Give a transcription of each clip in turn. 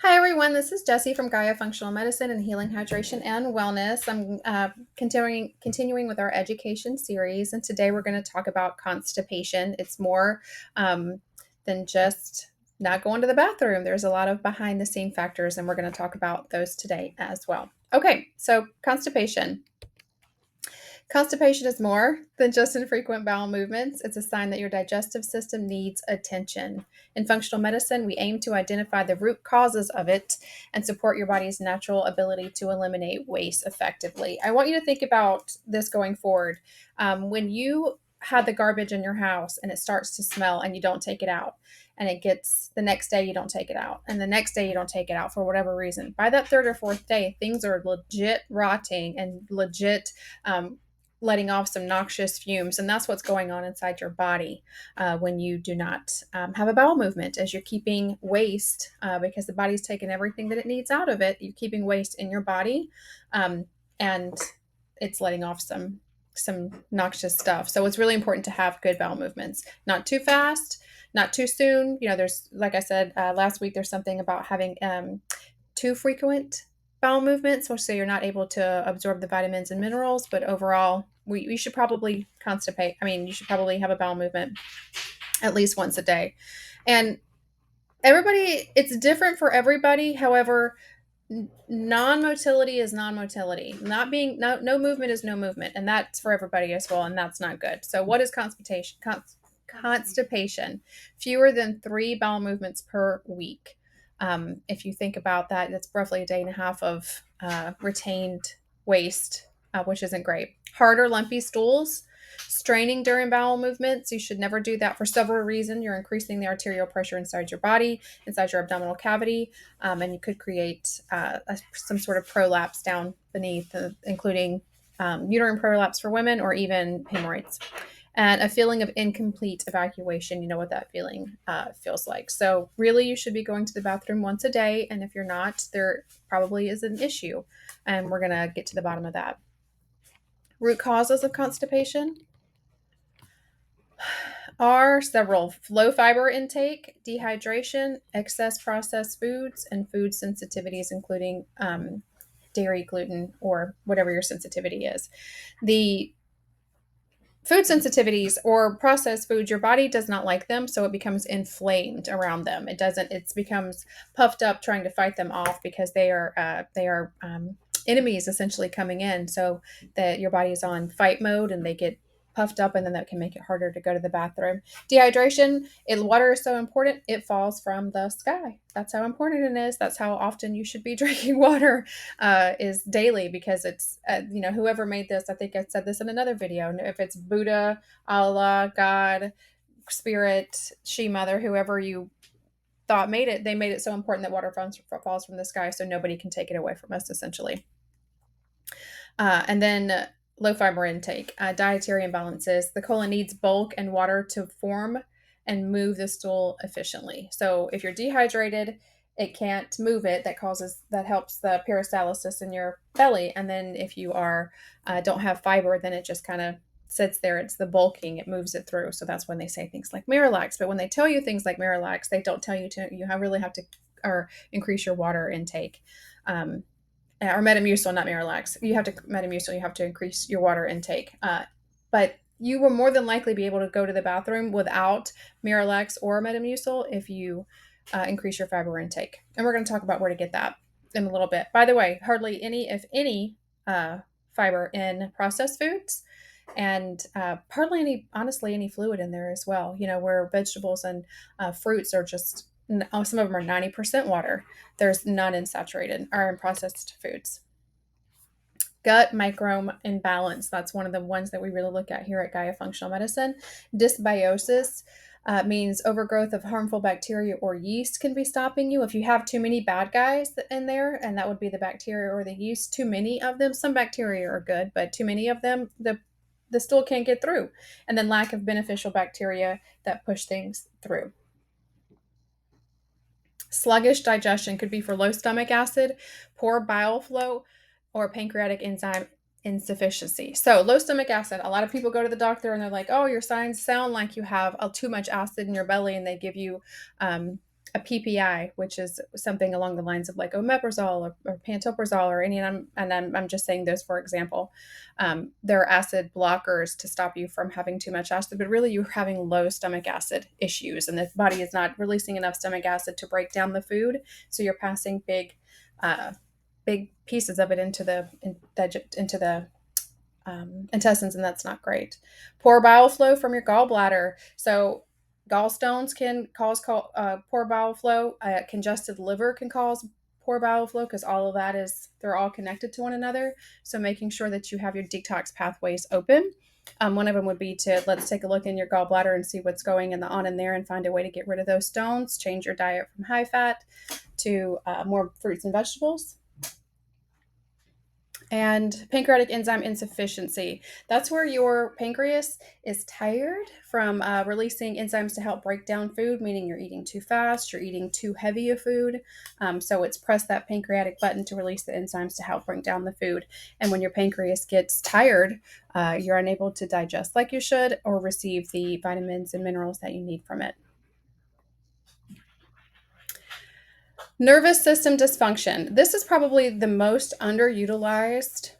Hi everyone, this is Jessie from Gaia Functional Medicine and Healing, Hydration, and Wellness. I'm continuing with our education series, and today we're going to talk about constipation. It's more than just not going to the bathroom. There's a lot of behind the scene factors, and we're going to talk about those today as well. Okay, so constipation. Constipation is more than just infrequent bowel movements. It's a sign that your digestive system needs attention. In functional medicine, we aim to identify the root causes of it and support your body's natural ability to eliminate waste effectively. I want you to think about this going forward. When you have the garbage in your house and it starts to smell and you don't take it out, and it gets the next day you don't take it out, and the next day you don't take it out for whatever reason, by that third or fourth day, things are legit rotting and legit letting off some noxious fumes. And that's what's going on inside your body when you do not have a bowel movement, as you're keeping waste because the body's taking everything that it needs out of it. You're keeping waste in your body, and it's letting off some noxious stuff. So it's really important to have good bowel movements, not too fast, not too soon. There's, like I said last week, there's something about having too frequent bowel movements, so you're not able to absorb the vitamins and minerals. But overall, we should probably constipate. You should probably have a bowel movement at least once a day. And it's different for everybody. However, non-motility is non-motility. Not being no movement is no movement, and that's for everybody as well, and that's not good. So what is constipation? Constipation, fewer than 3 bowel movements per week. If you think about that, that's roughly a day and a half of retained waste, which isn't great. Hard or lumpy stools, straining during bowel movements. You should never do that for several reasons. You're increasing the arterial pressure inside your body, inside your abdominal cavity, and you could create some sort of prolapse down beneath, including uterine prolapse for women, or even hemorrhoids. And a feeling of incomplete evacuation. You know what that feeling feels like. So really, you should be going to the bathroom once a day. And if you're not, there probably is an issue. And we're going to get to the bottom of that. Root causes of constipation are several: low fiber intake, dehydration, excess processed foods, and food sensitivities, including dairy, gluten, or whatever your sensitivity is. The food sensitivities or processed foods, your body does not like them, so it becomes inflamed around them. It becomes puffed up trying to fight them off, because they are enemies essentially coming in, so that your body is on fight mode and they get puffed up, and then that can make it harder to go to the bathroom. Dehydration, water is so important, it falls from the sky. That's how important it is. That's how often you should be drinking water, is daily, because it's, whoever made this, I think I said this in another video, if it's Buddha, Allah, God, Spirit, She Mother, whoever you thought made it, they made it so important that water falls from the sky, so nobody can take it away from us, essentially. And then low fiber intake, dietary imbalances. The colon needs bulk and water to form and move the stool efficiently. So if you're dehydrated, it can't move it. That helps the peristalsis in your belly. And then if you don't have fiber, then it just kind of sits there. It's the bulking, it moves it through. So that's when they say things like Miralax. But when they tell you things like Miralax, they don't tell you really have to or increase your water intake. Or Metamucil, not Miralax. You have to increase your water intake. But you will more than likely be able to go to the bathroom without Miralax or Metamucil if you increase your fiber intake. And we're going to talk about where to get that in a little bit. By the way, hardly any, if any, fiber in processed foods, and hardly any fluid in there as well. Where vegetables and fruits are just, some of them are 90% water. There's none in saturated or in processed foods. Gut microbiome imbalance. That's one of the ones that we really look at here at Gaia Functional Medicine. Dysbiosis means overgrowth of harmful bacteria or yeast can be stopping you. If you have too many bad guys in there, and that would be the bacteria or the yeast, too many of them. Some bacteria are good, but too many of them, the stool can't get through. And then lack of beneficial bacteria that push things through. Sluggish digestion could be for low stomach acid, poor bile flow, or pancreatic enzyme insufficiency. So low stomach acid, a lot of people go to the doctor and they're like, oh, your signs sound like you have too much acid in your belly, and they give you a a PPI, which is something along the lines of like omeprazole or pantoprazole or any, I'm just saying those for example. They're acid blockers to stop you from having too much acid, but really you're having low stomach acid issues, and the body is not releasing enough stomach acid to break down the food, so you're passing uh, big pieces of it into the intestines, and that's not great. Poor bowel flow from your gallbladder. So gallstones can cause poor bowel flow. Congested liver can cause poor bowel flow because all of that is, they're all connected to one another. So making sure that you have your detox pathways open. One of them would be to, let's take a look in your gallbladder and see what's going on in there and find a way to get rid of those stones. Change your diet from high fat to more fruits and vegetables. And pancreatic enzyme insufficiency. That's where your pancreas is tired from releasing enzymes to help break down food, meaning you're eating too fast, you're eating too heavy of food. So it's press that pancreatic button to release the enzymes to help break down the food. And when your pancreas gets tired, you're unable to digest like you should or receive the vitamins and minerals that you need from it. Nervous system dysfunction. This is probably the most underutilized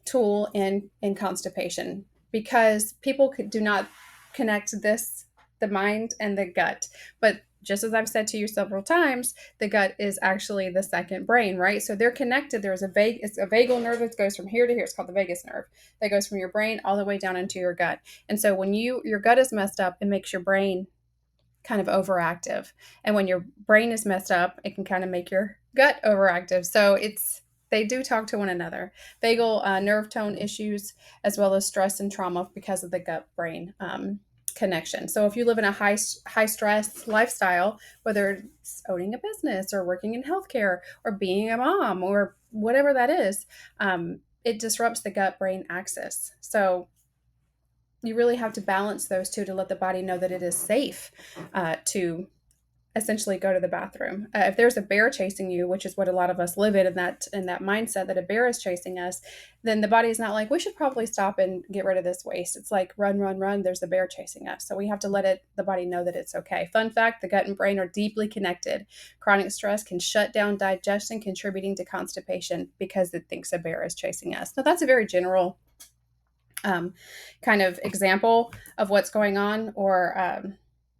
tool in constipation because people do not connect the mind and the gut. But just as I've said to you several times, the gut is actually the second brain, right? So they're connected. It's a vagal nerve that goes from here to here. It's called the vagus nerve. That goes from your brain all the way down into your gut. And so when your gut is messed up, it makes your brain kind of overactive. And when your brain is messed up, it can kind of make your gut overactive. So they do talk to one another. Vagal nerve tone issues, as well as stress and trauma because of the gut brain connection. So if you live in a high stress lifestyle, whether it's owning a business or working in healthcare or being a mom or whatever that is, it disrupts the gut brain axis. So you really have to balance those two to let the body know that it is safe to essentially go to the bathroom. If there's a bear chasing you, which is what a lot of us live in that mindset that a bear is chasing us, then the body is not like, we should probably stop and get rid of this waste. It's like, run, run, run. There's a bear chasing us. So we have to let the body know that it's okay. Fun fact, the gut and brain are deeply connected. Chronic stress can shut down digestion, contributing to constipation because it thinks a bear is chasing us. Now that's a very general kind of example of what's going on, or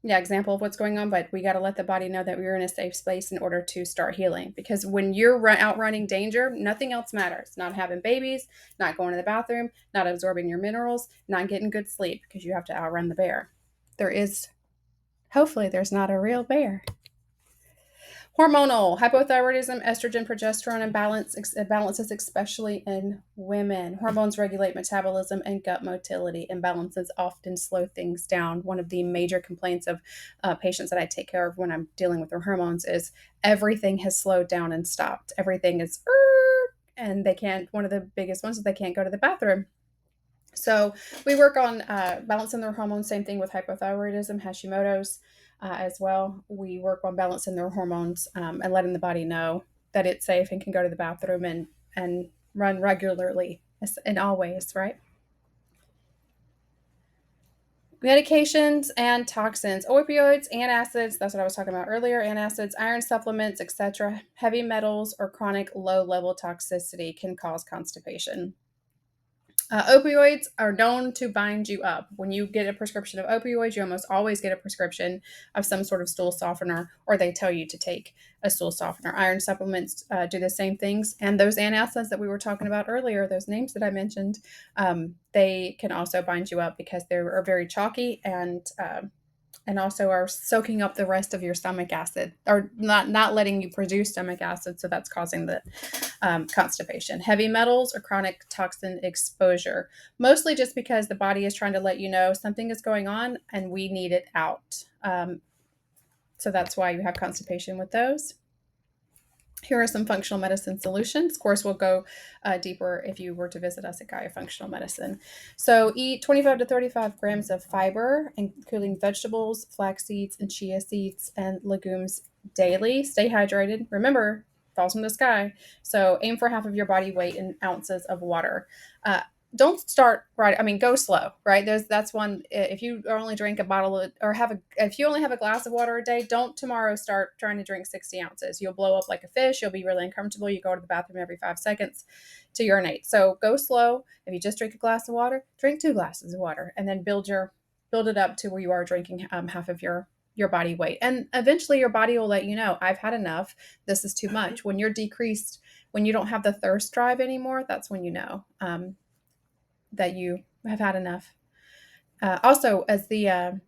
example of what's going on, but we got to let the body know that we're in a safe space in order to start healing, because when you're outrunning danger, nothing else matters. Not having babies, not going to the bathroom, not absorbing your minerals, not getting good sleep, because you have to outrun the bear. Hopefully there's not a real bear. Hormonal, hypothyroidism, estrogen, progesterone imbalances, especially in women. Hormones regulate metabolism and gut motility. Imbalances often slow things down. One of the major complaints of patients that I take care of when I'm dealing with their hormones is everything has slowed down and stopped. Everything is, and one of the biggest ones is they can't go to the bathroom. So we work on balancing their hormones. Same thing with hypothyroidism, Hashimoto's as well. We work on balancing their hormones and letting the body know that it's safe and can go to the bathroom and run regularly in all ways, right? Medications and toxins, opioids, antacids, that's what I was talking about earlier, antacids, iron supplements, etc. Heavy metals or chronic low-level toxicity can cause constipation. Opioids are known to bind you up. When you get a prescription of opioids, you almost always get a prescription of some sort of stool softener, or they tell you to take a stool softener. Iron supplements do the same things. And those antacids that we were talking about earlier, those names that I mentioned, they can also bind you up because they are very chalky and also are soaking up the rest of your stomach acid, or not letting you produce stomach acid. So that's causing the constipation. Heavy metals or chronic toxin exposure, mostly just because the body is trying to let you know something is going on and we need it out. So that's why you have constipation with those. Here are some functional medicine solutions. Of course, we'll go deeper if you were to visit us at Gaia Functional Medicine. So eat 25 to 35 grams of fiber, including vegetables, flax seeds, and chia seeds, and legumes daily. Stay hydrated. Remember, falls from the sky. So aim for half of your body weight in ounces of water. don't start right. I mean, go slow, right? That's one. If you only drink a bottle of, or if you only have a glass of water a day, don't tomorrow start trying to drink 60 ounces. You'll blow up like a fish. You'll be really uncomfortable. You go to the bathroom every 5 seconds to urinate. So go slow. If you just drink a glass of water, drink 2 glasses of water, and then build it up to where you are drinking half of your body weight. And eventually your body will let you know, I've had enough. This is too much. When you're decreased, when you don't have the thirst drive anymore, that's when you know. That you have had enough. Also, as the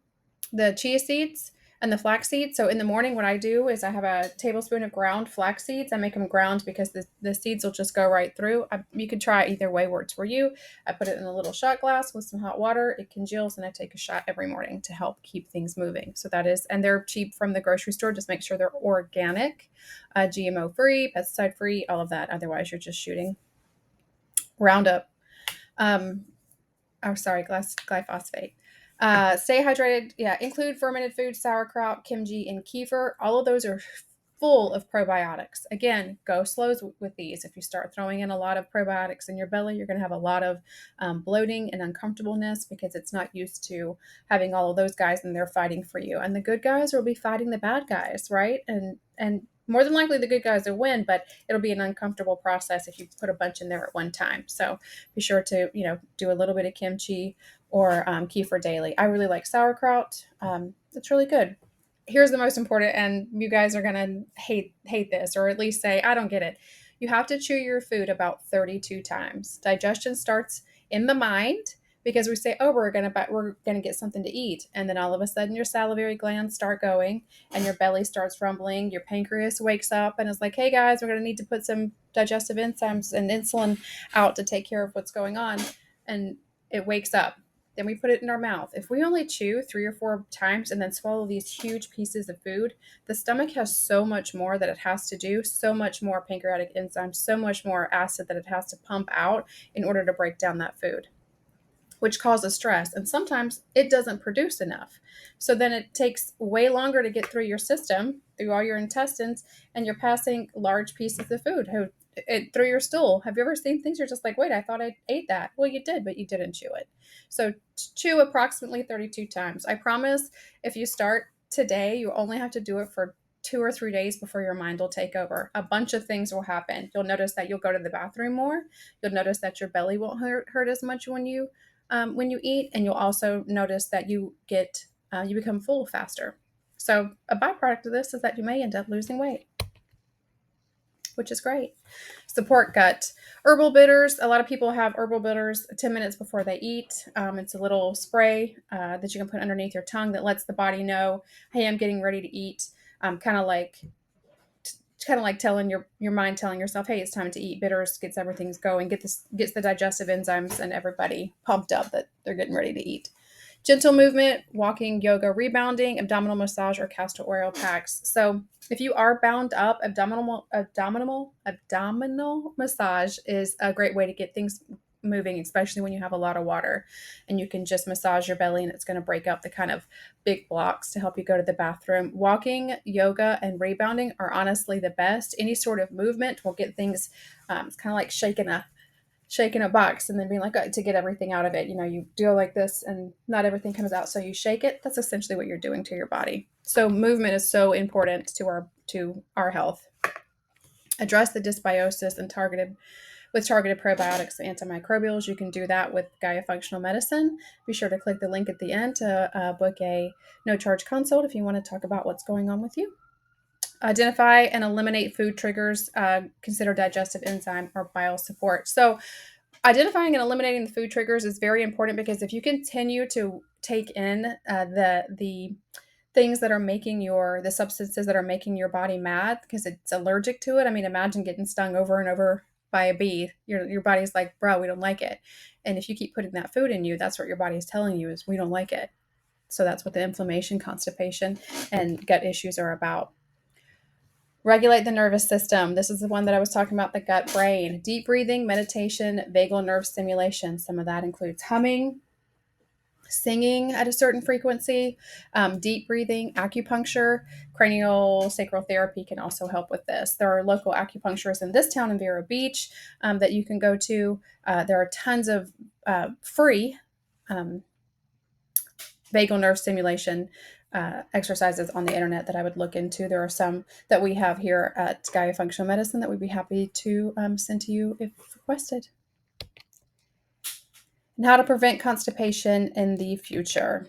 chia seeds and the flax seeds. So in the morning, what I do is I have a tablespoon of ground flax seeds. I make them ground because the seeds will just go right through. You can try it either way works for you. I put it in a little shot glass with some hot water. It congeals, and I take a shot every morning to help keep things moving. So that is, and they're cheap from the grocery store. Just make sure they're organic, GMO free, pesticide free, all of that. Otherwise, you're just shooting Roundup. Um, oh, sorry, glyphosate. Stay hydrated. Yeah, include fermented foods, sauerkraut, kimchi, and kefir. All of those are full of probiotics. Again, go slow with these. If you start throwing in a lot of probiotics in your belly, you're going to have a lot of bloating and uncomfortableness because it's not used to having all of those guys and they're fighting for you. And the good guys will be fighting the bad guys, right? And more than likely the good guys will win, but it'll be an uncomfortable process if you put a bunch in there at one time. So be sure to, do a little bit of kimchi or kefir daily. I really like sauerkraut. It's really good. Here's the most important, and you guys are gonna hate this, or at least say, I don't get it. You have to chew your food about 32 times. Digestion starts in the mind because we say, oh, we're gonna get something to eat, and then all of a sudden your salivary glands start going, and your belly starts rumbling. Your pancreas wakes up and is like, hey guys, we're gonna need to put some digestive enzymes and insulin out to take care of what's going on, and it wakes up. Then we put it in our mouth. If we only chew 3 or 4 times and then swallow these huge pieces of food, the stomach has so much more that it has to do, so much more pancreatic enzymes, so much more acid that it has to pump out in order to break down that food, which causes stress. And sometimes it doesn't produce enough. So then it takes way longer to get through your system, through all your intestines, and you're passing large pieces of food through your stool. Have you ever seen things you're just like, wait, I thought I ate that? Well, you did, but you didn't chew it. So chew approximately 32 times. I promise if you start today, you only have to do it for 2 or 3 days before your mind will take over. A bunch of things will happen. You'll notice that you'll go to the bathroom more. You'll notice that your belly won't hurt as much when you eat, and you'll also notice that you become full faster. So a byproduct of this is that you may end up losing weight, which is great. Support gut. Herbal bitters. A lot of people have herbal bitters 10 minutes before they eat. It's a little spray that you can put underneath your tongue that lets the body know, hey, I'm getting ready to eat. Kind of like telling your mind, telling yourself, hey, it's time to eat. Bitters gets everything's going, gets the digestive enzymes and everybody pumped up that they're getting ready to eat. Gentle movement, walking, yoga, rebounding, abdominal massage, or castor oil packs. So if you are bound up, abdominal massage is a great way to get things moving, especially when you have a lot of water, and you can just massage your belly and it's going to break up the kind of big blocks to help you go to the bathroom. Walking, yoga, and rebounding are honestly the best. Any sort of movement will get things, it's kind of like shaking a box and then being like, to get everything out of it. You do it like this and not everything comes out. So you shake it. That's essentially what you're doing to your body. So movement is so important to our health. Address the dysbiosis and targeted probiotics and antimicrobials. You can do that with Gaia Functional Medicine. Be sure to click the link at the end to book a no-charge consult if you want to talk about what's going on with you. Identify and eliminate food triggers. Consider digestive enzyme or bile support. So identifying and eliminating the food triggers is very important because if you continue to take in the things that are making the substances that are making your body mad because it's allergic to it. I mean, imagine getting stung over and over by a bee. Your body's like, bro, we don't like it. And if you keep putting that food in you, that's what your body is telling you is we don't like it. So that's what the inflammation, constipation, and gut issues are about. Regulate the nervous system. This is the one that I was talking about, the gut brain. Deep breathing, meditation, vagal nerve stimulation. Some of that includes humming, singing at a certain frequency, deep breathing, acupuncture, cranial sacral therapy can also help with this. There are local acupuncturists in this town in Vero Beach that you can go to. There are tons of free vagal nerve stimulation exercises on the internet that I would look into. There are some that we have here at Gaia Functional Medicine that we'd be happy to send to you if requested. And how to prevent constipation in the future.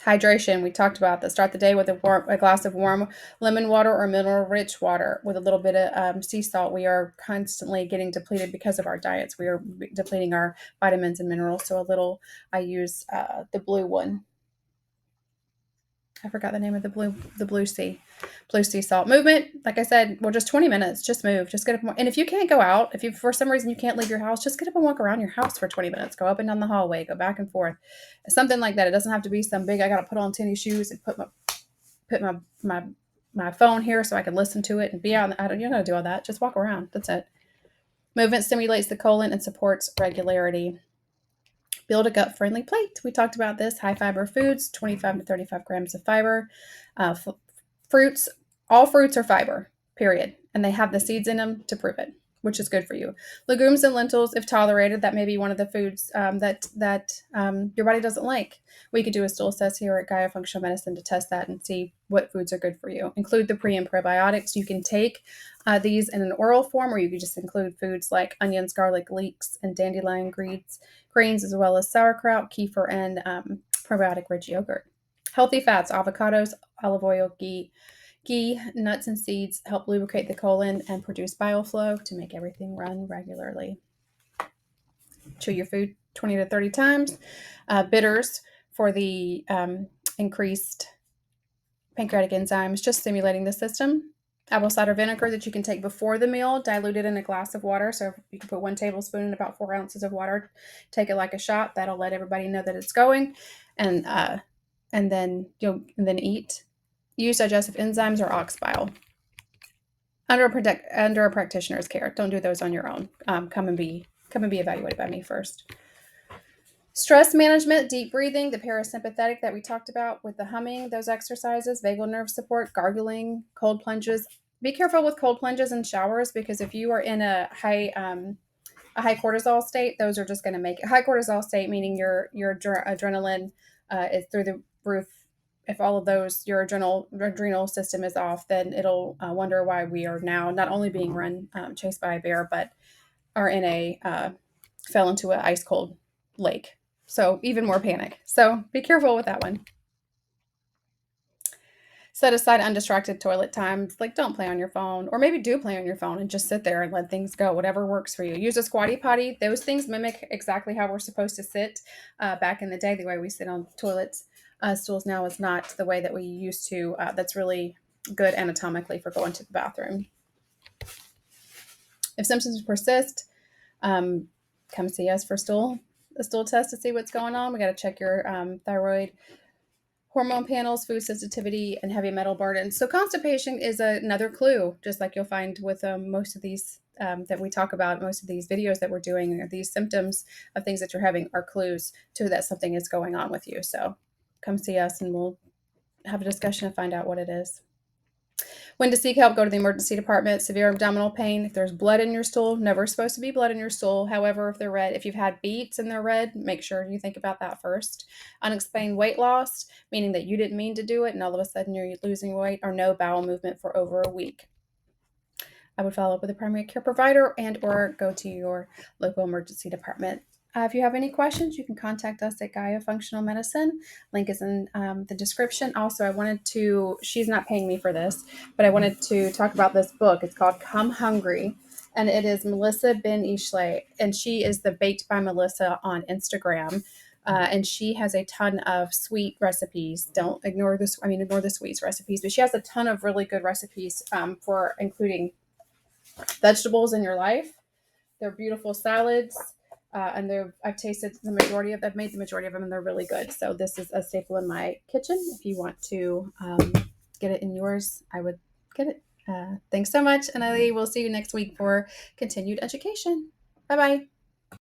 Hydration, we talked about this. Start the day with a glass of warm lemon water or mineral-rich water with a little bit of sea salt. We are constantly getting depleted because of our diets. We are depleting our vitamins and minerals. So I use the blue one. I forgot the name of the blue sea salt. Movement, like I said, well, just 20 minutes. Just move. Just get up. And if you can't go out, if you for some reason you can't leave your house, just get up and walk around your house for 20 minutes. Go up and down the hallway. Go back and forth. Something like that. It doesn't have to be some big. I got to put on tennis shoes and put my phone here so I can listen to it and be out. You don't got to do all that. Just walk around. That's it. Movement stimulates the colon and supports regularity. Build a gut-friendly plate. We talked about this. High fiber foods, 25 to 35 grams of fiber. Fruits, all fruits are fiber, period. And they have the seeds in them to prove it, which is good for you. Legumes and lentils, if tolerated, that may be one of the foods that your body doesn't like. We could do a stool test here at Gaia Functional Medicine to test that and see what foods are good for you. Include the pre and probiotics. You can take these in an oral form, or you could just include foods like onions, garlic, leeks, and dandelion greens, as well as sauerkraut, kefir, and probiotic-rich yogurt. Healthy fats, avocados, olive oil, ghee, nuts, and seeds help lubricate the colon and produce bile flow to make everything run regularly. Chew your food 20 to 30 times. Bitters for the increased pancreatic enzymes, just stimulating the system. Apple cider vinegar that you can take before the meal, diluted in a glass of water. So you can put 1 tablespoon in about 4 ounces of water. Take it like a shot. That'll let everybody know that it's going, and then eat. Use digestive enzymes or ox bile under a practitioner's care. Don't do those on your own. Come and be evaluated by me first. Stress management, deep breathing, the parasympathetic that we talked about with the humming, those exercises, vagal nerve support, gargling, cold plunges. Be careful with cold plunges and showers, because if you are in a high cortisol state, those are just going to make it. High cortisol state meaning your adrenaline is through the roof. If all of those, your adrenal system is off, then it'll wonder why we are now not only being chased by a bear, but are fell into an ice cold lake. So even more panic. So be careful with that one. Set aside undistracted toilet times. Like, don't play on your phone, or maybe do play on your phone and just sit there and let things go, whatever works for you. Use a squatty potty. Those things mimic exactly how we're supposed to sit back in the day. The way we sit on toilets, stools now is not the way that we used to. That's really good anatomically for going to the bathroom. If symptoms persist, come see us for a stool test to see what's going on. We got to check your thyroid hormone panels, food sensitivity, and heavy metal burden. So constipation is another clue, just like you'll find with most of these that we talk about, most of these videos that we're doing. These symptoms of things that you're having are clues to that something is going on with you. So come see us and we'll have a discussion and find out what it is. When to seek help, go to the emergency department. Severe abdominal pain. If there's blood in your stool, never supposed to be blood in your stool. However, if they're red, if you've had beets and they're red, make sure you think about that first. Unexplained weight loss, meaning that you didn't mean to do it and all of a sudden you're losing weight, or no bowel movement for over a week. I would follow up with a primary care provider or go to your local emergency department. If you have any questions, you can contact us at Gaia Functional Medicine. Link is in the description. Also, she's not paying me for this, but I wanted to talk about this book. It's called Come Hungry, and it is Melissa Ben Ishlay, and she is the Baked by Melissa on Instagram. And she has a ton of sweet recipes. Don't ignore this. Ignore the sweets recipes, but she has a ton of really good recipes for including vegetables in your life. They're beautiful salads. And I've tasted the majority of them. I've made the majority of them, and they're really good. So this is a staple in my kitchen. If you want to get it in yours, I would get it. Thanks so much, and I will see you next week for continued education. Bye-bye.